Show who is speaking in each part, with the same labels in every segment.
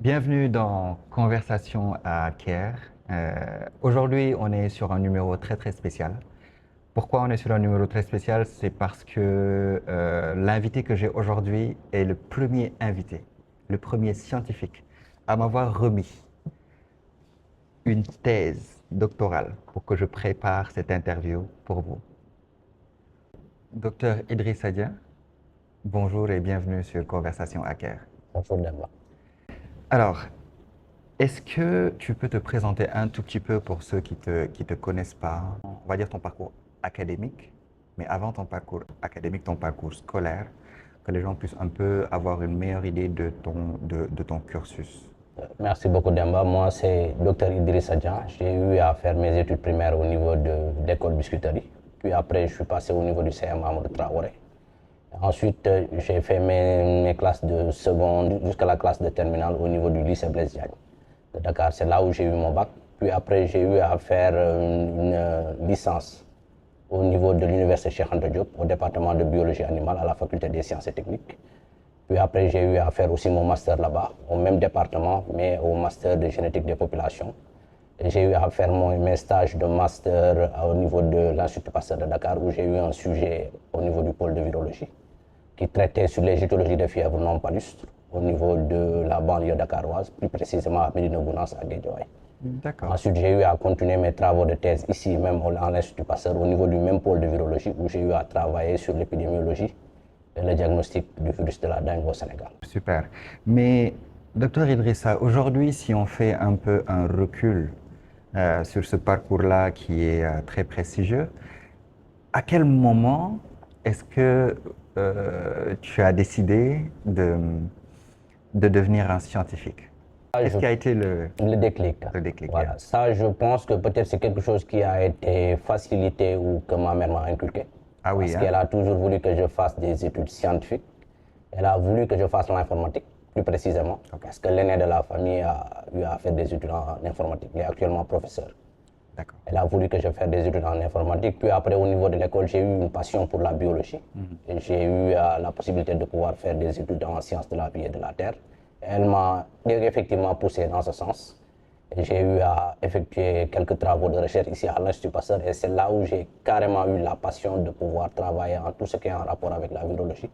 Speaker 1: Bienvenue dans Conversation à Caire. Aujourd'hui, on est sur un numéro très spécial. Pourquoi on est sur un numéro très spécial? C'est parce que l'invité que j'ai aujourd'hui est le premier invité, le premier scientifique à m'avoir remis une thèse doctorale pour que je prépare cette interview pour vous. Docteur Idrissa Dia, bonjour et bienvenue sur Conversation à Caire.
Speaker 2: Bonjour Demba.
Speaker 1: Alors, est-ce que tu peux te présenter un tout petit peu pour ceux qui te connaissent pas? On va dire ton parcours académique, mais avant ton parcours académique, ton parcours scolaire, que les gens puissent un peu avoir une meilleure idée de ton cursus.
Speaker 2: Merci beaucoup Demba. Moi c'est Dr Idrissa Dia. J'ai eu à faire mes études primaires au niveau de l'école Biscuiterie. Puis après je suis passé au niveau du CM Amadou Traoré. Ensuite j'ai fait mes classes de seconde jusqu'à la classe de terminale au niveau du lycée Blaise Diagne de Dakar. C'est là où j'ai eu mon bac. Puis après j'ai eu à faire une licence au niveau de l'université Cheikh Anta Diop au département de biologie animale à la faculté des sciences et techniques. Puis après, j'ai eu à faire aussi mon master là-bas, au même département, mais au master de génétique des populations. J'ai eu à faire mes stages de master au niveau de l'Institut Pasteur de Dakar, où j'ai eu un sujet au niveau du pôle de virologie, qui traitait sur les étiologies des fièvres non palustres, au niveau de la banlieue dakaroise, plus précisément à Médina Gounass, à Guédiawaye.
Speaker 1: D'accord.
Speaker 2: Ensuite, j'ai eu à continuer mes travaux de thèse ici, même à l'Institut Pasteur, au niveau du même pôle de virologie, où j'ai eu à travailler sur l'épidémiologie et le diagnostic du virus de la dengue au Sénégal.
Speaker 1: Super. Mais, docteur Idrissa, aujourd'hui, si on fait un peu un recul sur ce parcours-là qui est très prestigieux, à quel moment est-ce que tu as décidé de devenir un scientifique? Qu'est-ce qui a été le
Speaker 2: déclic?
Speaker 1: déclic?
Speaker 2: Voilà. Ça, je pense que peut-être c'est quelque chose qui a été facilité ou que ma mère m'a inculqué.
Speaker 1: Ah oui,
Speaker 2: Parce qu'elle a toujours voulu que je fasse des études scientifiques. Elle a voulu que je fasse l'informatique, plus précisément. Parce que l'aîné de la famille a eu à faire des études en informatique. Il est actuellement professeur.
Speaker 1: D'accord.
Speaker 2: Elle a voulu que je fasse des études en informatique. Puis après, au niveau de l'école, j'ai eu une passion pour la biologie. Et j'ai eu la possibilité de pouvoir faire des études en sciences de la vie et de la terre. Elle m'a effectivement poussé dans ce sens. J'ai eu à effectuer quelques travaux de recherche ici à l'Institut Pasteur et c'est là où j'ai carrément eu la passion de pouvoir travailler en tout ce qui est en rapport avec la virologie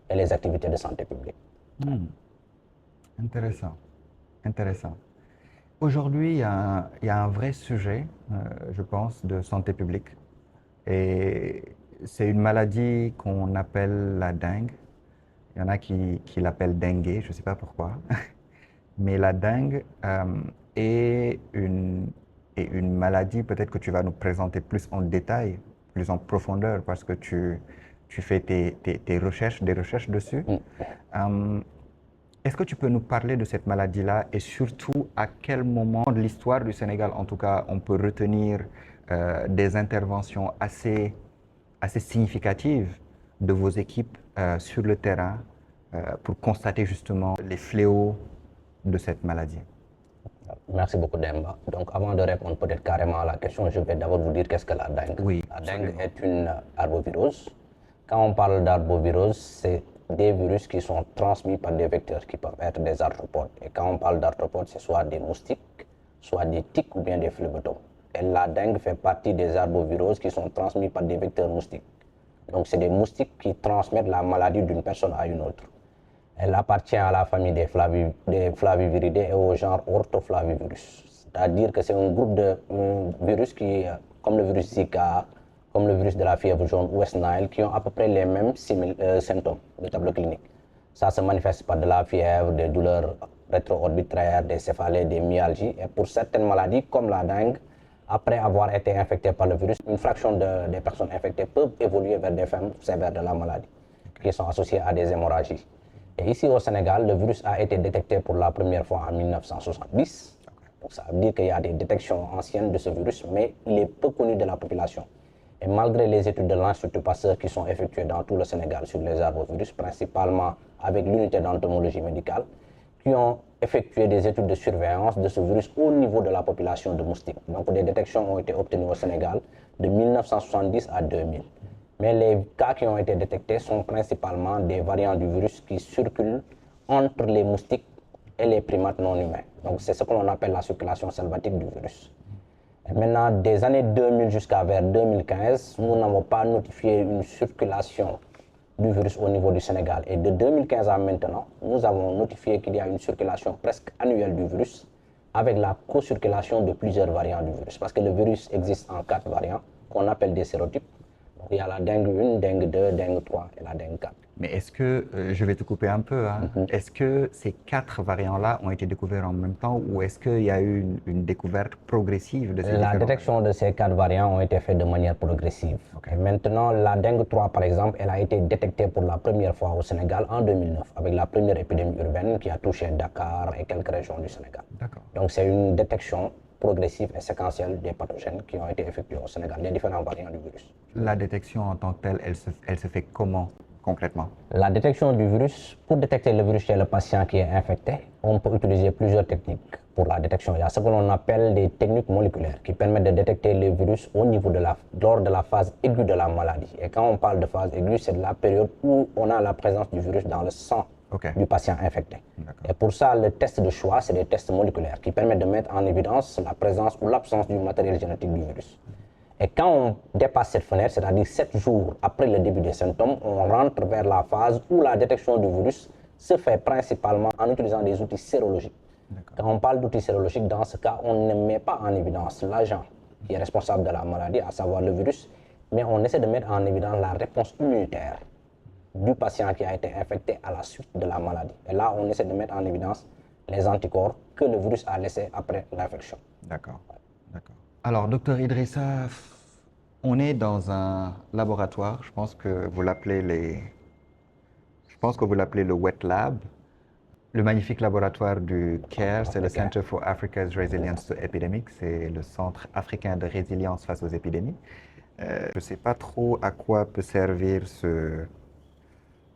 Speaker 2: et les activités de santé publique.
Speaker 1: Intéressant, intéressant. Aujourd'hui, il y a un vrai sujet, je pense, de santé publique. Et c'est une maladie qu'on appelle la dengue. Il y en a qui l'appellent dengue, je ne sais pas pourquoi. Mais la dengue est une maladie, peut-être que tu vas nous présenter plus en détail, plus en profondeur, parce que tu fais des recherches dessus. Est-ce que tu peux nous parler de cette maladie-là et surtout à quel moment de l'histoire du Sénégal, en tout cas, on peut retenir des interventions assez significatives de vos équipes sur le terrain pour constater justement les fléaux de cette maladie?
Speaker 2: Merci beaucoup Demba. Donc avant de répondre peut-être carrément à la question, je vais d'abord vous dire qu'est-ce que la dengue.
Speaker 1: Oui,
Speaker 2: la dengue est une arbovirose. Quand on parle d'arbovirose, c'est des virus qui sont transmis par des vecteurs qui peuvent être des arthropodes. Et quand on parle d'arthropodes, c'est soit des moustiques, soit des tiques ou bien des phlebotomes. Et la dengue fait partie des arboviroses qui sont transmis par des vecteurs moustiques. Donc c'est des moustiques qui transmettent la maladie d'une personne à une autre. Elle appartient à la famille des Flaviviridés et au genre Orthoflavivirus. C'est-à-dire que c'est un groupe de virus qui, comme le virus Zika, comme le virus de la fièvre jaune West Nile, qui ont à peu près les mêmes symptômes de tableau clinique. Ça se manifeste par de la fièvre, des douleurs rétro-orbitaires, des céphalées, des myalgies. Et pour certaines maladies, comme la dengue, après avoir été infectées par le virus, une fraction des personnes infectées peuvent évoluer vers des formes sévères de la maladie, qui sont associées à des hémorragies. Et ici au Sénégal, le virus a été détecté pour la première fois en 1970. Donc ça veut dire qu'il y a des détections anciennes de ce virus, mais il est peu connu de la population. Et malgré les études de l'Institut Pasteur qui sont effectuées dans tout le Sénégal sur les arbovirus, principalement avec l'unité d'entomologie médicale, qui ont effectué des études de surveillance de ce virus au niveau de la population de moustiques. Donc des détections ont été obtenues au Sénégal de 1970 à 2000. Mais les cas qui ont été détectés sont principalement des variants du virus qui circulent entre les moustiques et les primates non humains. Donc c'est ce que l'on appelle la circulation salvatique du virus. Et maintenant, des années 2000 jusqu'à vers 2015, nous n'avons pas notifié une circulation du virus au niveau du Sénégal. Et de 2015 à maintenant, nous avons notifié qu'il y a une circulation presque annuelle du virus avec la co-circulation de plusieurs variants du virus. Parce que le virus existe en 4 variants qu'on appelle des sérotypes. Donc il y a la dengue 1, dengue 2, dengue 3 et la dengue 4.
Speaker 1: Mais est-ce que, je vais te couper un peu, hein, est-ce que ces 4 variants-là ont été découverts en même temps ou est-ce qu'il y a eu une découverte progressive de ces
Speaker 2: La
Speaker 1: différents
Speaker 2: détection de ces 4 variants ont été faite de manière progressive.
Speaker 1: Okay.
Speaker 2: Et maintenant, la dengue 3, par exemple, elle a été détectée pour la première fois au Sénégal en 2009, avec la première épidémie urbaine qui a touché Dakar et quelques régions du Sénégal. Donc c'est une détection progressive et séquentielle des pathogènes qui ont été effectués au Sénégal, des différents variants du virus.
Speaker 1: La détection en tant que telle, elle se fait comment concrètement?
Speaker 2: La détection du virus, pour détecter le virus chez le patient qui est infecté, on peut utiliser plusieurs techniques pour la détection. Il y a ce que l'on appelle des techniques moléculaires qui permettent de détecter les virus au niveau lors de la phase aiguë de la maladie. Et quand on parle de phase aiguë, c'est de la période où on a la présence du virus dans le sang du patient infecté. Et pour ça, le test de choix, c'est des tests moléculaires qui permettent de mettre en évidence la présence ou l'absence du matériel génétique du virus. Et quand on dépasse cette fenêtre, c'est-à-dire 7 jours après le début des symptômes, on rentre vers la phase où la détection du virus se fait principalement en utilisant des outils sérologiques. Quand on parle d'outils sérologiques, dans ce cas, on ne met pas en évidence l'agent qui est responsable de la maladie, à savoir le virus, mais on essaie de mettre en évidence la réponse immunitaire du patient qui a été infecté à la suite de la maladie. Et là, on essaie de mettre en évidence les anticorps que le virus a laissés après l'infection.
Speaker 1: D'accord. Alors, docteur Idrissa, on est dans un laboratoire, je pense que vous l'appelez le Wet Lab. Le magnifique laboratoire du CARE, c'est le Center for Africa's Resilience to Epidemics, c'est le Centre africain de résilience face aux épidémies. Je ne sais pas trop à quoi peut servir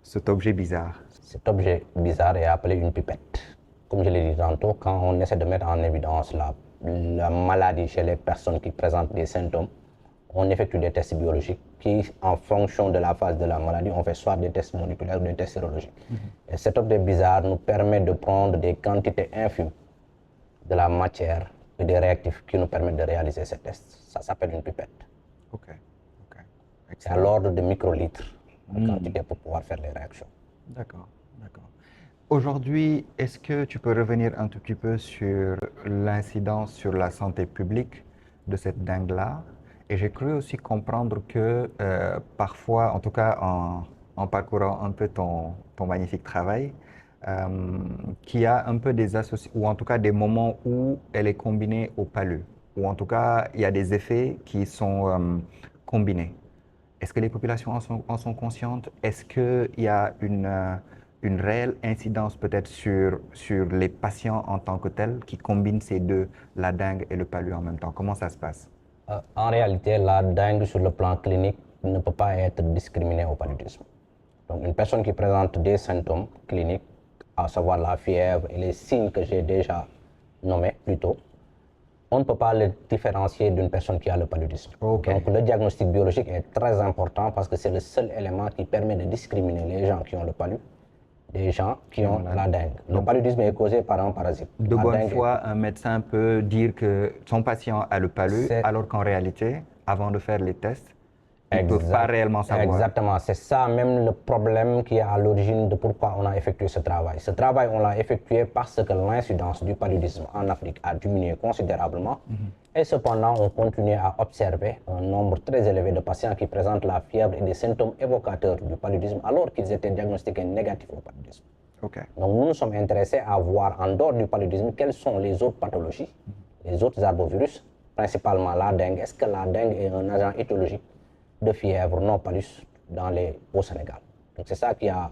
Speaker 1: cet objet bizarre.
Speaker 2: Cet objet bizarre est appelé une pipette. Comme je l'ai dit tantôt, quand on essaie de mettre en évidence la maladie chez les personnes qui présentent des symptômes, on effectue des tests biologiques qui, en fonction de la phase de la maladie, on fait soit des tests moléculaires ou des tests sérologiques. Et cet objet bizarre nous permet de prendre des quantités infimes de la matière et des réactifs qui nous permettent de réaliser ces tests. Ça s'appelle une pipette. C'est à l'ordre de microlitres, la quantité pour pouvoir faire les réactions.
Speaker 1: D'accord. Aujourd'hui, est-ce que tu peux revenir un tout petit peu sur l'incidence sur la santé publique de cette dengue-là? Et j'ai cru aussi comprendre que parfois, en tout cas en parcourant un peu ton magnifique travail, qu'il y a un peu des associations, ou en tout cas des moments où elle est combinée au palu, ou en tout cas il y a des effets qui sont combinés. Est-ce que les populations en sont conscientes? Est-ce qu'il y a une réelle incidence peut-être sur les patients en tant que tels qui combinent ces deux, la dengue et le palu en même temps? Comment ça se passe?
Speaker 2: En réalité, la dengue sur le plan clinique ne peut pas être discriminée au paludisme. Donc une personne qui présente des symptômes cliniques, à savoir la fièvre et les signes que j'ai déjà nommés plus tôt, on ne peut pas le différencier d'une personne qui a le paludisme. Donc le diagnostic biologique est très important parce que c'est le seul élément qui permet de discriminer les gens qui ont le palu des gens qui ont la dengue. Le paludisme est causé par un parasite.
Speaker 1: De bonne foi, un médecin peut dire que son patient a le palu, alors qu'en réalité, avant de faire les tests, il ne peut pas réellement savoir.
Speaker 2: Exactement, c'est ça même le problème qui est à l'origine de pourquoi on a effectué ce travail. Ce travail, on l'a effectué parce que l'incidence du paludisme en Afrique a diminué considérablement. Et cependant, on continue à observer un nombre très élevé de patients qui présentent la fièvre et des symptômes évocateurs du paludisme alors qu'ils étaient diagnostiqués négatifs au paludisme. Donc nous nous sommes intéressés à voir en dehors du paludisme quelles sont les autres pathologies, les autres arbovirus, principalement la dengue. Est-ce que la dengue est un agent étiologique de fièvre non palus au Sénégal? Donc c'est ça qui a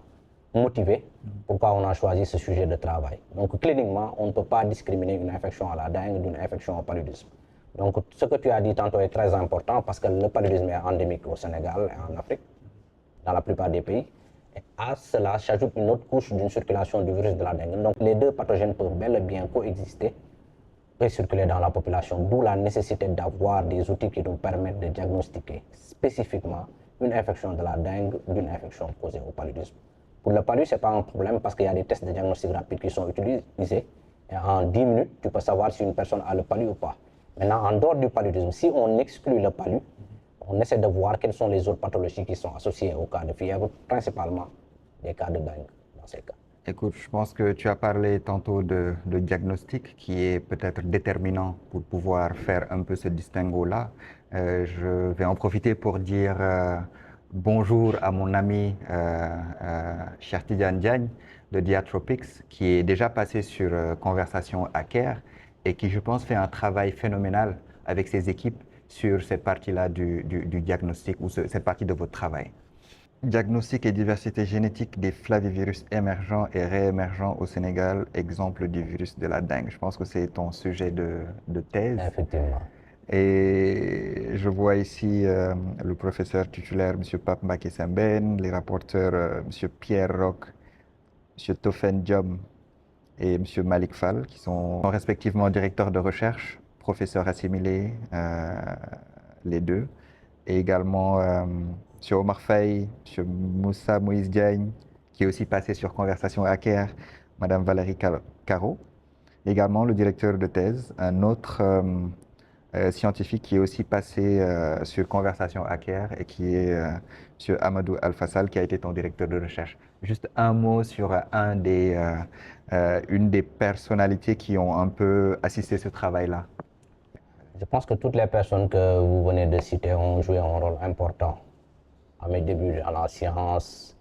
Speaker 2: motivé pourquoi on a choisi ce sujet de travail. Donc cliniquement, on ne peut pas discriminer une infection à la dengue d'une infection au paludisme. Donc ce que tu as dit tantôt est très important parce que le paludisme est endémique au Sénégal et en Afrique, dans la plupart des pays. Et à cela s'ajoute une autre couche d'une circulation du virus de la dengue. Donc les deux pathogènes peuvent bel et bien coexister et circuler dans la population, d'où la nécessité d'avoir des outils qui nous permettent de diagnostiquer spécifiquement une infection de la dengue d'une infection causée au paludisme. Pour le palu, ce n'est pas un problème parce qu'il y a des tests de diagnostic rapide qui sont utilisés. Et en 10 minutes, tu peux savoir si une personne a le palu ou pas. Maintenant, en dehors du paludisme, si on exclut le palu, on essaie de voir quelles sont les autres pathologies qui sont associées au cas de fièvre, principalement les cas de dengue dans ces cas.
Speaker 1: Écoute, je pense que tu as parlé tantôt de diagnostic qui est peut-être déterminant pour pouvoir faire un peu ce distinguo-là. Je vais en profiter pour dire bonjour à mon ami Cheikh Tidiane Diagne de Diatropics qui est déjà passé sur Conversation Hacker et qui, je pense, fait un travail phénoménal avec ses équipes sur cette partie-là du diagnostic ou cette partie de votre travail. Diagnostic et diversité génétique des flavivirus émergents et réémergents au Sénégal, exemple du virus de la dengue. Je pense que c'est ton sujet de thèse.
Speaker 2: Effectivement.
Speaker 1: Et je vois ici le professeur titulaire, M. Pape Mbaké Semben, les rapporteurs, M. Pierre Roch, M. Tofen Diom et M. Malik Fall, qui sont respectivement directeurs de recherche, professeurs assimilés, les deux, et également M. Omar Faye, M. Moussa Moïse Diagne, qui est aussi passé sur Conversation Hacker, Mme Valérie Caro, également le directeur de thèse, un autre scientifique qui est aussi passé sur Conversation Hacker et qui est M. Amadou Al-Fassal, qui a été ton directeur de recherche. Juste un mot sur une des personnalités qui ont un peu assisté ce travail-là.
Speaker 2: Je pense que toutes les personnes que vous venez de citer ont joué un rôle important à mes débuts dans la science,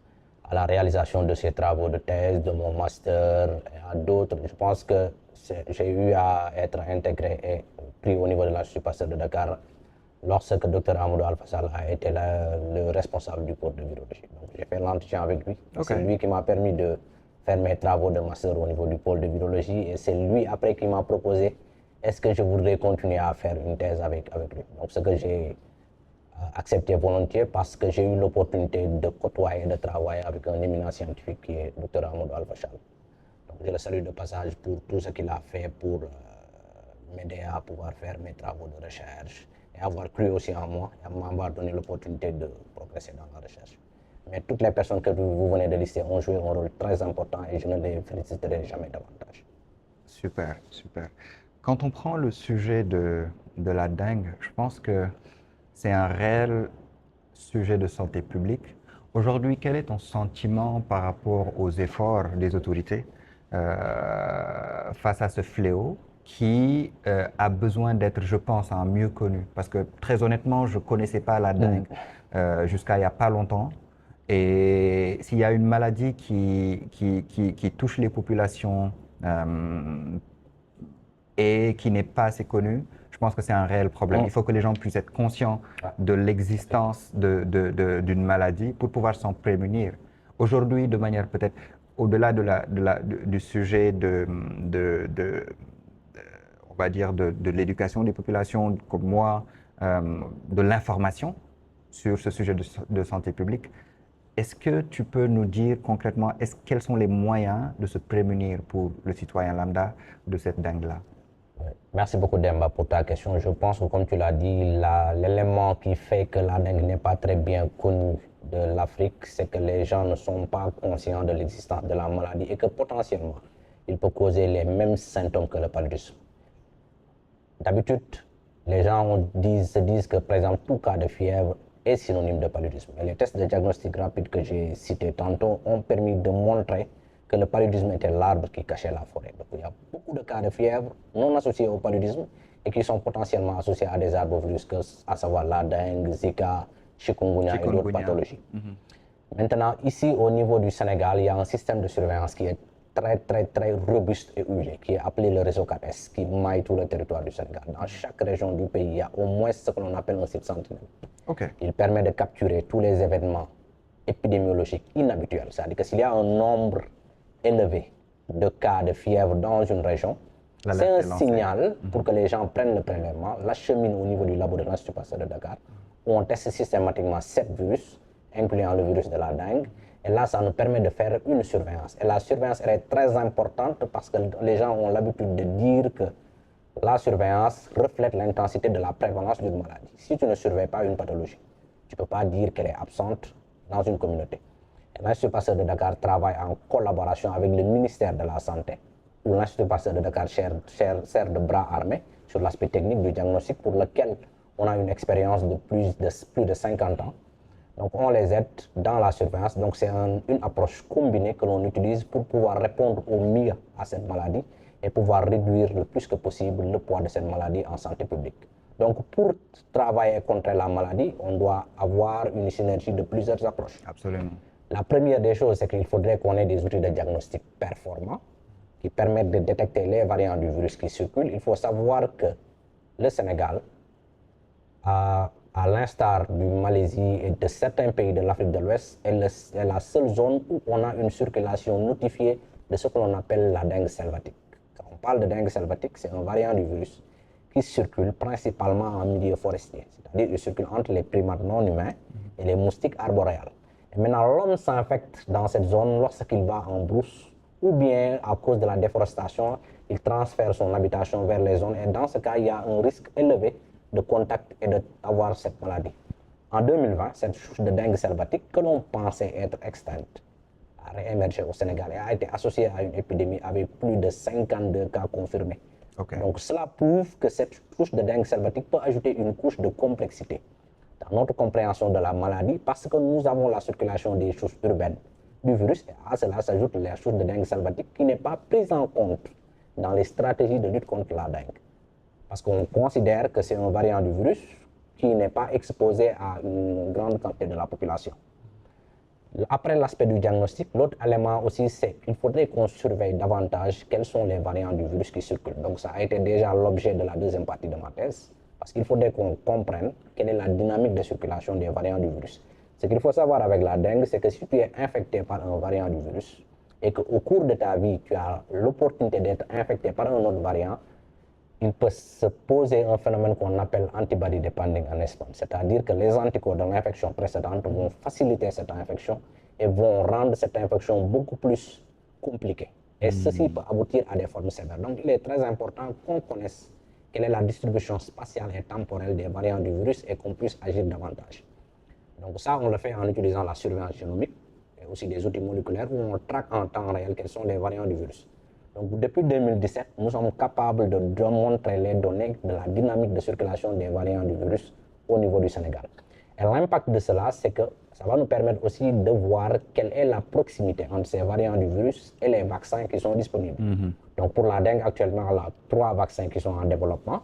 Speaker 2: à la réalisation de ces travaux de thèse, de mon master et à d'autres. Je pense que j'ai eu à être intégré et pris au niveau de l'Institut Pasteur de Dakar lorsque Dr Amadou Al-Fassal a été le responsable du pôle de virologie. Donc j'ai fait l'entretien avec lui. Okay. C'est lui qui m'a permis de faire mes travaux de master au niveau du pôle de virologie et c'est lui après qui m'a proposé est-ce que je voudrais continuer à faire une thèse avec lui. Donc ce que j'ai accepté volontiers parce que j'ai eu l'opportunité de côtoyer, de travailler avec un éminent scientifique qui est Dr Amadou Al-Fassal. Donc je le salue de passage pour tout ce qu'il a fait pour m'aider à pouvoir faire mes travaux de recherche et avoir cru aussi en moi et m'avoir donné l'opportunité de progresser dans la recherche. Mais toutes les personnes que vous venez de lister ont joué un rôle très important et je ne les féliciterai jamais davantage.
Speaker 1: Super, super. Quand on prend le sujet de la dengue, je pense que c'est un réel sujet de santé publique. Aujourd'hui, quel est ton sentiment par rapport aux efforts des autorités face à ce fléau qui a besoin d'être, je pense, mieux connu? Parce que très honnêtement, je ne connaissais pas la dengue jusqu'à il n'y a pas longtemps. Et s'il y a une maladie qui touche les populations et qui n'est pas assez connue, je pense que c'est un réel problème. Il faut que les gens puissent être conscients de l'existence d'une maladie pour pouvoir s'en prémunir. Aujourd'hui, de manière peut-être au-delà du sujet on va dire de l'éducation des populations comme moi, de l'information sur ce sujet de santé publique, est-ce que tu peux nous dire concrètement quels sont les moyens de se prémunir pour le citoyen lambda de cette dengue-là?
Speaker 2: Merci beaucoup Demba pour ta question. Je pense que comme tu l'as dit, l'élément qui fait que la dengue n'est pas très bien connue de l'Afrique, c'est que les gens ne sont pas conscients de l'existence de la maladie et que potentiellement, il peut causer les mêmes symptômes que le paludisme. D'habitude, les gens se disent que par exemple tout cas de fièvre est synonyme de paludisme. Et les tests de diagnostic rapide que j'ai cités tantôt ont permis de montrer que le paludisme était l'arbre qui cachait la forêt. Donc il y a beaucoup de cas de fièvre non associés au paludisme et qui sont potentiellement associés à des arbovirus, à savoir la dengue, Zika, chikungunya et d'autres pathologies. Maintenant, ici au niveau du Sénégal, il y a un système de surveillance qui est très robuste et huilé, qui est appelé le réseau 4S, qui maille tout le territoire du Sénégal. Dans chaque région du pays, il y a au moins ce que l'on appelle un site sentinelle. Il permet de capturer tous les événements épidémiologiques inhabituels. C'est-à-dire que s'il y a un nombre élevé de cas de fièvre dans une région, c'est un signal pour que les gens prennent le prélèvement, l'acheminent au niveau du labo de l'Institut Pasteur de Dakar, où on teste systématiquement 7 virus, incluant le virus de la dengue. Et là, ça nous permet de faire une surveillance. Et la surveillance elle est très importante parce que les gens ont l'habitude de dire que la surveillance reflète l'intensité de la prévalence d'une maladie. Si tu ne surveilles pas une pathologie, tu ne peux pas dire qu'elle est absente dans une communauté. L'Institut Pasteur de Dakar travaille en collaboration avec le ministère de la Santé, où l'Institut Pasteur de Dakar sert de bras armé sur l'aspect technique du diagnostic, pour lequel on a une expérience de plus de 50 ans. Donc on les aide dans la surveillance. Donc c'est une approche combinée que l'on utilise pour pouvoir répondre au mieux à cette maladie et pouvoir réduire le plus que possible le poids de cette maladie en santé publique. Donc pour travailler contre la maladie, on doit avoir une synergie de plusieurs approches.
Speaker 1: Absolument.
Speaker 2: La première des choses, c'est qu'il faudrait qu'on ait des outils de diagnostic performants qui permettent de détecter les variants du virus qui circulent. Il faut savoir que le Sénégal, à l'instar du Malaisie et de certains pays de l'Afrique de l'Ouest, est la seule zone où on a une circulation notifiée de ce que l'on appelle la dengue selvatique. Quand on parle de dengue selvatique, c'est un variant du virus qui circule principalement en milieu forestier, c'est-à-dire il circule entre les primates non humains et les moustiques arboréales. Et maintenant, l'homme s'infecte dans cette zone lorsqu'il va en brousse, ou bien à cause de la déforestation, il transfère son habitation vers les zones, et dans ce cas, il y a un risque élevé de contact et d'avoir cette maladie. En 2020, cette souche de dengue selvatique, que l'on pensait être extincte, a réémergé au Sénégal et a été associée à une épidémie avec plus de 52 cas confirmés. Okay. Donc cela prouve que cette souche de dengue selvatique peut ajouter une couche de complexité dans notre compréhension de la maladie, parce que nous avons la circulation des souches urbaines du virus, et à cela s'ajoute la souche de dengue selvatique qui n'est pas prise en compte dans les stratégies de lutte contre la dengue. Parce qu'on considère que c'est un variant du virus qui n'est pas exposé à une grande quantité de la population. Après l'aspect du diagnostic, l'autre élément aussi, c'est qu'il faudrait qu'on surveille davantage quels sont les variants du virus qui circulent. Donc ça a été déjà l'objet de la deuxième partie de ma thèse, parce qu'il faudrait qu'on comprenne quelle est la dynamique de circulation des variants du virus. Ce qu'il faut savoir avec la dengue, c'est que si tu es infecté par un variant du virus et qu'au cours de ta vie, tu as l'opportunité d'être infecté par un autre variant, il peut se poser un phénomène qu'on appelle antibody depending response, c'est-à-dire que les anticorps de l'infection précédente vont faciliter cette infection et vont rendre cette infection beaucoup plus compliquée. Et ceci peut aboutir à des formes sévères. Donc il est très important qu'on connaisse quelle est la distribution spatiale et temporelle des variants du virus et qu'on puisse agir davantage. Donc ça, on le fait en utilisant la surveillance génomique et aussi des outils moléculaires où on traque en temps réel quels sont les variants du virus. Donc, depuis 2017, nous sommes capables de démontrer les données de la dynamique de circulation des variants du virus au niveau du Sénégal. Et l'impact de cela, c'est que ça va nous permettre aussi de voir quelle est la proximité entre ces variants du virus et les vaccins qui sont disponibles. Donc, pour la dengue, actuellement, il y a 3 vaccins qui sont en développement.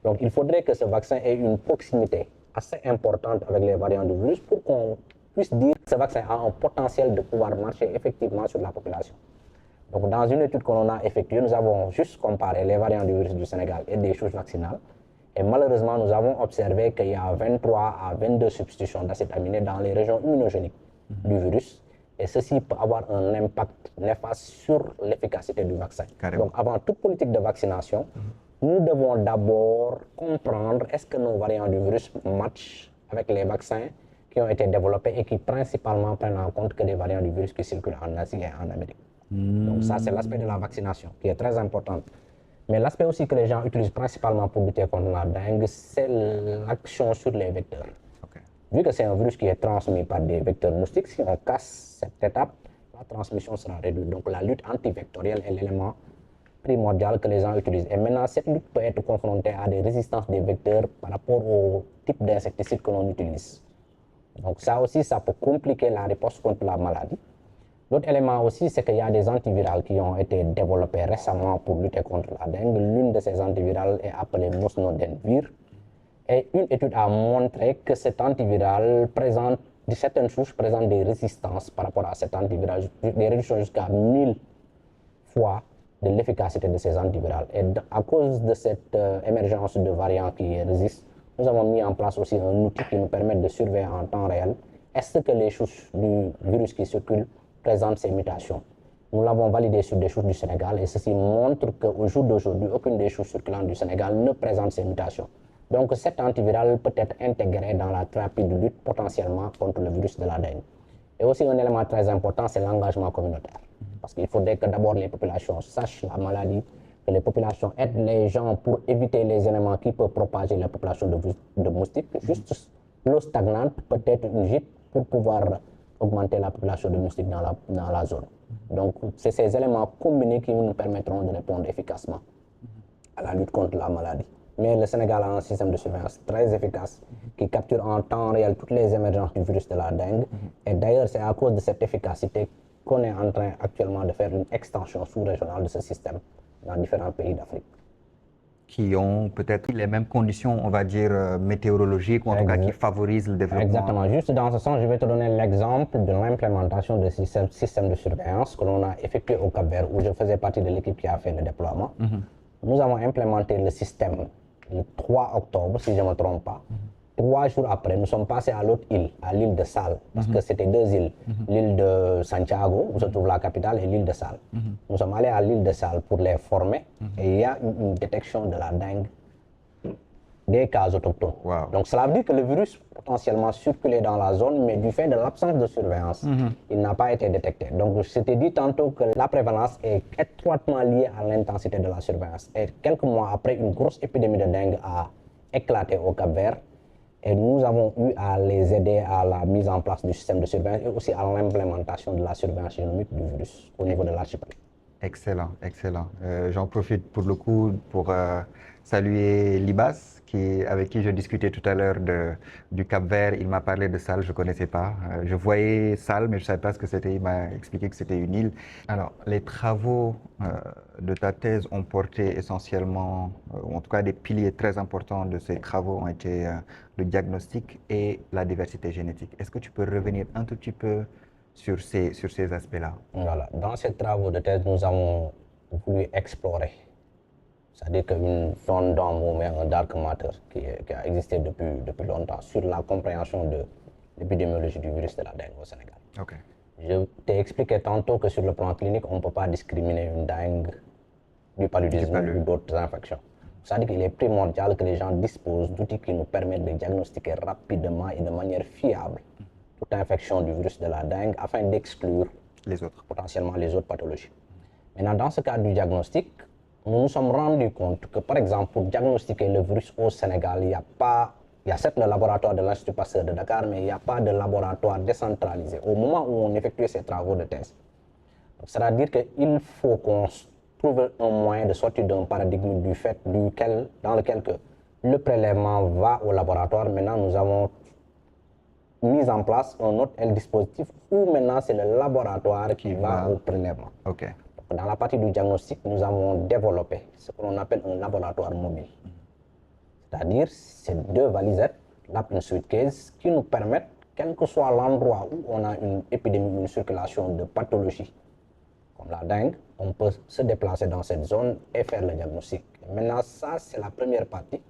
Speaker 2: Donc, il faudrait que ce vaccin ait une proximité assez importante avec les variants du virus pour qu'on puisse dire que ce vaccin a un potentiel de pouvoir marcher effectivement sur la population. Donc, dans une étude que l'on a effectuée, nous avons juste comparé les variants du virus du Sénégal et des souches vaccinales. Et malheureusement, nous avons observé qu'il y a 23 à 22 substitutions d'acides aminés dans les régions immunogéniques du virus. Et ceci peut avoir un impact néfaste sur l'efficacité du vaccin. Donc, avant toute politique de vaccination, nous devons d'abord comprendre est-ce que nos variants du virus matchent avec les vaccins qui ont été développés et qui principalement prennent en compte que des variants du virus qui circulent en Asie et en Amérique. Donc ça, c'est l'aspect de la vaccination qui est très important. Mais l'aspect aussi que les gens utilisent principalement pour lutter contre la dengue, c'est l'action sur les vecteurs. Vu que c'est un virus qui est transmis par des vecteurs moustiques, si on casse cette étape, la transmission sera réduite. Donc la lutte antivectorielle est l'élément primordial que les gens utilisent. Et maintenant, cette lutte peut être confrontée à des résistances des vecteurs par rapport au type d'insecticide que l'on utilise. Donc ça aussi, ça peut compliquer la réponse contre la maladie. L'autre élément aussi, c'est qu'il y a des antivirales qui ont été développés récemment pour lutter contre la dengue. L'une de ces antivirales est appelée Mosnodenvir. Et une étude a montré que cet antiviral présente, certaines souches présentent des résistances par rapport à cet antiviral, des réductions jusqu'à 1000 fois de l'efficacité de ces antivirales. Et à cause de cette émergence de variants qui résistent, nous avons mis en place aussi un outil qui nous permet de surveiller en temps réel est-ce que les souches du virus qui circulent présentent ces mutations. Nous l'avons validé sur des souches du Sénégal et ceci montre qu'au jour d'aujourd'hui, aucune des souches circulantes du Sénégal ne présente ces mutations. Donc cet antiviral peut être intégré dans la thérapie de lutte potentiellement contre le virus de la dengue. Et aussi un élément très important, c'est l'engagement communautaire. Parce qu'il faudrait que d'abord les populations sachent la maladie, que les populations aident les gens pour éviter les éléments qui peuvent propager la population de moustiques. Juste l'eau stagnante peut être une gîte pour pouvoir augmenter la population de moustiques dans la zone. Donc, c'est ces éléments combinés qui nous permettront de répondre efficacement à la lutte contre la maladie. Mais le Sénégal a un système de surveillance très efficace qui capture en temps réel toutes les émergences du virus de la dengue. Et d'ailleurs, c'est à cause de cette efficacité qu'on est en train actuellement de faire une extension sous-régionale de ce système dans différents pays d'Afrique.
Speaker 1: Qui ont peut-être les mêmes conditions, on va dire, météorologiques, ou en tout cas qui favorisent le développement.
Speaker 2: Exactement. Juste dans ce sens, je vais te donner l'exemple de l'implémentation de ce système de surveillance que l'on a effectué au Cap-Vert, où je faisais partie de l'équipe qui a fait le déploiement. Nous avons implémenté le système le 3 octobre, si je ne me trompe pas. 3 jours après, nous sommes passés à l'autre île, à l'île de Sal, parce que c'était 2 îles. L'île de Santiago, où se trouve la capitale, et l'île de Sal. Nous sommes allés à l'île de Sal pour les former, et il y a eu une détection de la dengue des cas autochtones.
Speaker 1: Wow.
Speaker 2: Donc cela veut dire que le virus potentiellement circulait dans la zone, mais du fait de l'absence de surveillance, il n'a pas été détecté. Donc je t'ai dit tantôt que la prévalence est étroitement liée à l'intensité de la surveillance. Et quelques mois après, une grosse épidémie de dengue a éclaté au Cap-Vert. Et nous avons eu à les aider à la mise en place du système de surveillance et aussi à l'implémentation de la surveillance génomique du virus au niveau de l'archipel.
Speaker 1: Excellent, excellent. J'en profite pour le coup pour saluer Libas, avec qui je discutais tout à l'heure du Cap-Vert. Il m'a parlé de Sal, je ne connaissais pas. Je voyais Sal, mais je ne savais pas ce que c'était. Il m'a expliqué que c'était une île. Alors, les travaux de ta thèse ont porté essentiellement, ou en tout cas des piliers très importants de ces travaux ont été le diagnostic et la diversité génétique. Est-ce que tu peux revenir un tout petit peu sur ces aspects-là?
Speaker 2: Voilà. Dans ces travaux de thèse, nous avons voulu explorer, c'est-à-dire qu'une zone d'ombre, un dark matter qui a existé depuis longtemps sur la compréhension de l'épidémiologie du virus de la dengue au Sénégal.
Speaker 1: Okay.
Speaker 2: Je t'ai expliqué tantôt que sur le plan clinique, on ne peut pas discriminer une dengue du paludisme ou d'autres infections. C'est-à-dire qu'il est primordial que les gens disposent d'outils qui nous permettent de diagnostiquer rapidement et de manière fiable toute infection du virus de la dengue afin d'exclure potentiellement les autres pathologies. Maintenant, dans ce cadre du diagnostic, nous nous sommes rendus compte que, par exemple, pour diagnostiquer le virus au Sénégal, il y a certes le laboratoire de l'Institut Pasteur de Dakar, mais il n'y a pas de laboratoire décentralisé au moment où on effectuait ces travaux de thèse. C'est-à-dire qu'il faut qu'on trouve un moyen de sortir d'un paradigme dans lequel le prélèvement va au laboratoire. Maintenant, nous avons mis en place un autre dispositif où maintenant c'est le laboratoire qui va au prélèvement.
Speaker 1: Okay.
Speaker 2: Dans la partie du diagnostic, nous avons développé ce que l'on appelle un laboratoire mobile. C'est-à-dire, c'est 2 valisettes, lab and suitcase, qui nous permettent, quel que soit l'endroit où on a une épidémie, une circulation de pathologies, comme la dengue, on peut se déplacer dans cette zone et faire le diagnostic. Et maintenant, ça, c'est la première partie,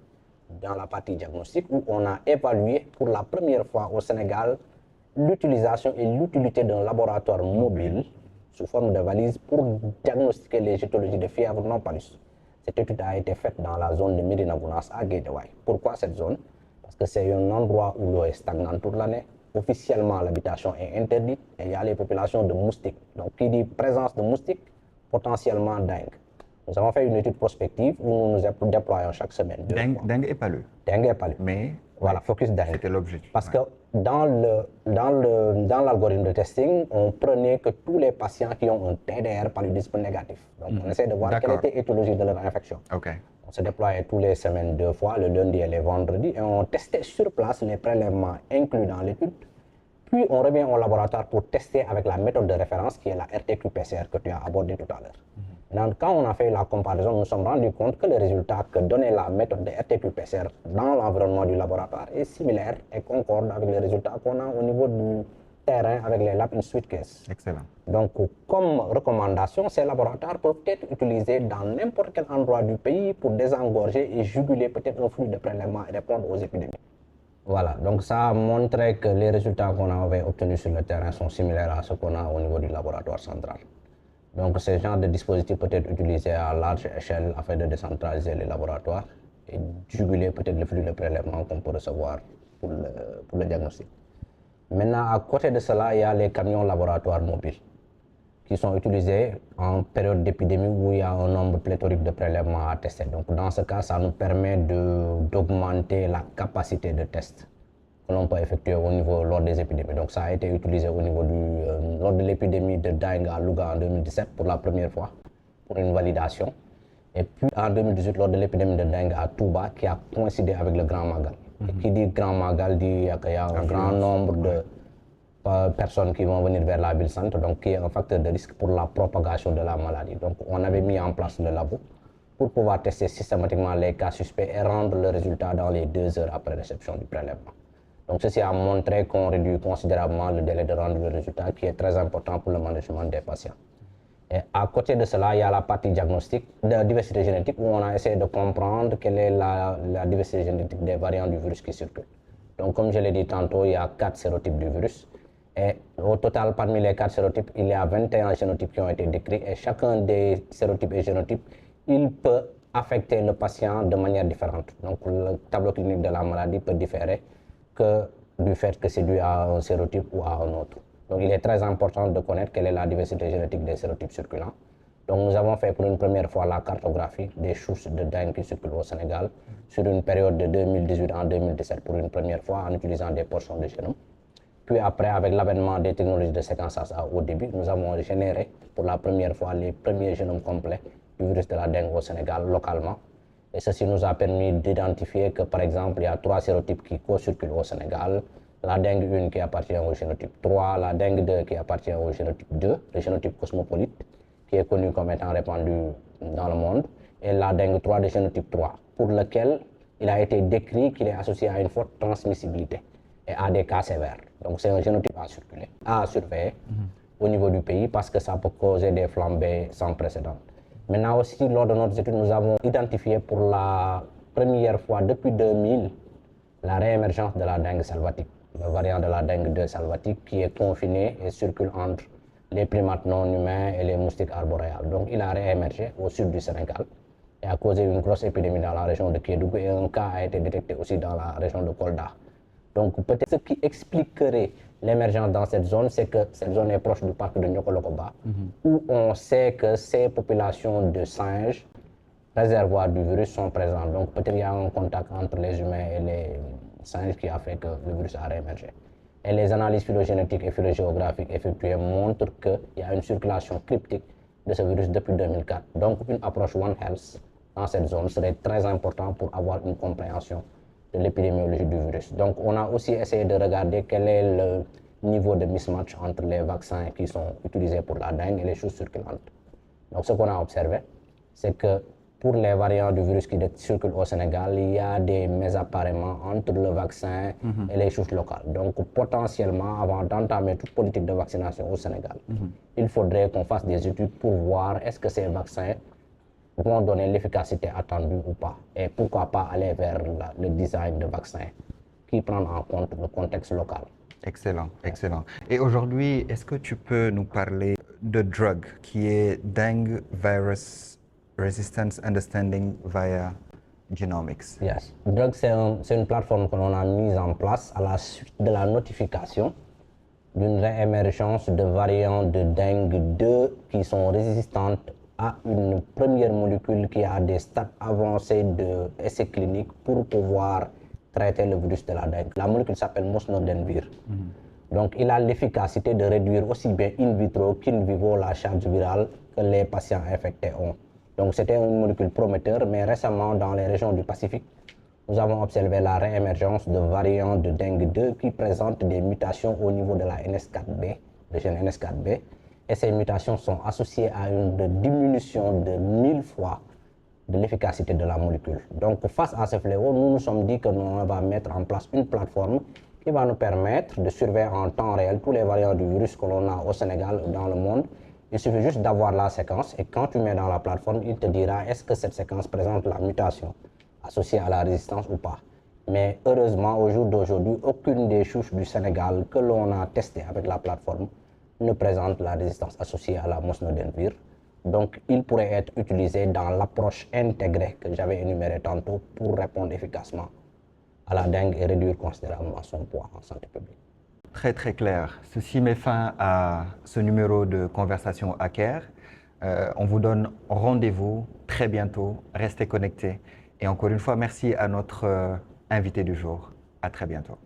Speaker 2: dans la partie diagnostic, où on a évalué pour la première fois au Sénégal l'utilisation et l'utilité d'un laboratoire mobile sous forme de valise pour diagnostiquer les étiologies de fièvre non palus. Cette étude a été faite dans la zone de Médina Gounass à Guédiawaye. Pourquoi cette zone? Parce que c'est un endroit où l'eau est stagnante toute l'année. Officiellement, l'habitation est interdite et il y a les populations de moustiques. Donc, qui dit présence de moustiques, potentiellement dengue. Nous avons fait une étude prospective où nous nous déployons chaque semaine.
Speaker 1: Dengue et palu.
Speaker 2: Dengue et palu.
Speaker 1: Mais
Speaker 2: voilà, focus dengue.
Speaker 1: C'était l'objectif.
Speaker 2: Parce que dans l'algorithme de testing, on prenait que tous les patients qui ont un TDR paludisme négatif. Donc, on essaie de voir quelle était l'étiologie de leur infection.
Speaker 1: Okay.
Speaker 2: On se déployait tous les semaines 2 fois, le lundi et le vendredi, et on testait sur place les prélèvements inclus dans l'étude. Puis, on revient au laboratoire pour tester avec la méthode de référence qui est la RT-PCR que tu as abordée tout à l'heure. Maintenant, quand on a fait la comparaison, nous nous sommes rendus compte que le résultat que donnait la méthode de RT-PCR dans l'environnement du laboratoire est similaire et concorde avec les résultats qu'on a au niveau du terrain avec les lab in suitcase.
Speaker 1: Excellent.
Speaker 2: Donc, comme recommandation, ces laboratoires peuvent être utilisés dans n'importe quel endroit du pays pour désengorger et juguler peut-être un flux de prélèvement et répondre aux épidémies. Voilà, donc ça a montré que les résultats qu'on avait obtenus sur le terrain sont similaires à ce qu'on a au niveau du laboratoire central. Donc, ce genre de dispositif peut être utilisé à large échelle afin de décentraliser les laboratoires et juguler peut-être le flux de prélèvement qu'on peut recevoir pour le diagnostic. Maintenant, à côté de cela, il y a les camions laboratoires mobiles qui sont utilisés en période d'épidémie où il y a un nombre pléthorique de prélèvements à tester. Donc, dans ce cas, ça nous permet d'augmenter la capacité de test que l'on peut effectuer lors des épidémies. Donc ça a été utilisé lors de l'épidémie de dengue à Louga en 2017 pour la première fois, pour une validation. Et puis en 2018, lors de l'épidémie de dengue à Touba, qui a coïncidé avec le Grand Magal. Et qui dit Grand Magal dit qu'il y a un grand nombre de personnes qui vont venir vers la ville-centre, donc qui est un facteur de risque pour la propagation de la maladie. Donc on avait mis en place le labo pour pouvoir tester systématiquement les cas suspects et rendre le résultat dans les 2 heures après réception du prélèvement. Donc ceci a montré qu'on réduit considérablement le délai de rendre le résultat, qui est très important pour le management des patients. Et à côté de cela, il y a la partie diagnostique de diversité génétique, où on a essayé de comprendre quelle est la diversité génétique des variants du virus qui circulent. Donc comme je l'ai dit tantôt, il y a 4 sérotypes du virus. Et au total, parmi les 4 sérotypes, il y a 21 génotypes qui ont été décrits. Et chacun des sérotypes et génotypes, il peut affecter le patient de manière différente. Donc le tableau clinique de la maladie peut différer que du fait que c'est dû à un sérotype ou à un autre. Donc il est très important de connaître quelle est la diversité génétique des sérotypes circulants. Donc nous avons fait pour une première fois la cartographie des souches de dengue qui circulent au Sénégal sur une période de 2018 en 2017 pour une première fois en utilisant des portions de génome. Puis après, avec l'avènement des technologies de séquençage à haut débit, nous avons généré pour la première fois les premiers génomes complets du virus de la dengue au Sénégal localement. Et ceci nous a permis d'identifier que, par exemple, il y a 3 sérotypes qui co-circulent au Sénégal. La dengue 1 qui appartient au génotype 3, la dengue 2 qui appartient au génotype 2, le génotype cosmopolite, qui est connu comme étant répandu dans le monde, et la dengue 3 de génotype 3, pour lequel il a été décrit qu'il est associé à une forte transmissibilité et à des cas sévères. Donc c'est un génotype à surveiller au niveau du pays, parce que ça peut causer des flambées sans précédent. Maintenant aussi, lors de notre étude, nous avons identifié pour la première fois depuis 2000 la réémergence de la dengue salvatique, le variant de la dengue 2 salvatique, qui est confiné et circule entre les primates non humains et les moustiques arboréales. Donc il a réémergé au sud du Sénégal et a causé une grosse épidémie dans la région de Kédougou, et un cas a été détecté aussi dans la région de Kolda. Donc peut-être ce qui expliquerait l'émergence dans cette zone, c'est que cette zone est proche du parc de Nyokolokoba, où on sait que ces populations de singes réservoirs du virus sont présentes. Donc peut-être il y a un contact entre les humains et les singes qui a fait que le virus a réémergé. Et les analyses phylogénétiques et phylogéographiques effectuées montrent qu'il y a une circulation cryptique de ce virus depuis 2004. Donc une approche One Health dans cette zone serait très importante pour avoir une compréhension de l'épidémiologie du virus. Donc on a aussi essayé de regarder quel est le niveau de mismatch entre les vaccins qui sont utilisés pour la dengue et les souches circulantes. Donc ce qu'on a observé, c'est que pour les variants du virus qui circulent au Sénégal, il y a des mésappareillements entre le vaccin et les souches locales. Donc potentiellement, avant d'entamer toute politique de vaccination au Sénégal, il faudrait qu'on fasse des études pour voir est-ce que ces vaccins vont donner l'efficacité attendue ou pas. Et pourquoi pas aller vers le design de vaccins qui prend en compte le contexte local.
Speaker 1: Excellent, excellent. Et aujourd'hui, est-ce que tu peux nous parler de DRUG, qui est Dengue Virus Resistance Understanding via Genomics?
Speaker 2: Yes. DRUG, c'est une plateforme que l'on a mise en place à la suite de la notification d'une réémergence de variants de dengue 2 qui sont résistantes à une première molécule qui a des stades avancés d'essais cliniques pour pouvoir traiter le virus de la dengue. La molécule s'appelle mosnodenvir. Donc il a l'efficacité de réduire aussi bien in vitro qu'in vivo la charge virale que les patients infectés ont. Donc c'était une molécule prometteur, mais récemment dans les régions du Pacifique, nous avons observé la réémergence de variants de dengue 2 qui présentent des mutations au niveau de la NS4B, le gène NS4B, et ces mutations sont associées à une diminution de 1000 fois de l'efficacité de la molécule. Donc face à ce fléau, nous nous sommes dit que nous va mettre en place une plateforme qui va nous permettre de surveiller en temps réel tous les variants du virus que l'on a au Sénégal ou dans le monde. Il suffit juste d'avoir la séquence, et quand tu mets dans la plateforme, il te dira est-ce que cette séquence présente la mutation associée à la résistance ou pas. Mais heureusement, au jour d'aujourd'hui, aucune des souches du Sénégal que l'on a testées avec la plateforme ne présente la résistance associée à la mosnodenvir. Donc il pourrait être utilisé dans l'approche intégrée que j'avais énumérée tantôt pour répondre efficacement à la dengue et réduire considérablement son poids en santé publique.
Speaker 1: Très très clair. Ceci met fin à ce numéro de Conversation Hacker. On vous donne rendez-vous très bientôt. Restez connectés. Et encore une fois, merci à notre invité du jour. À très bientôt.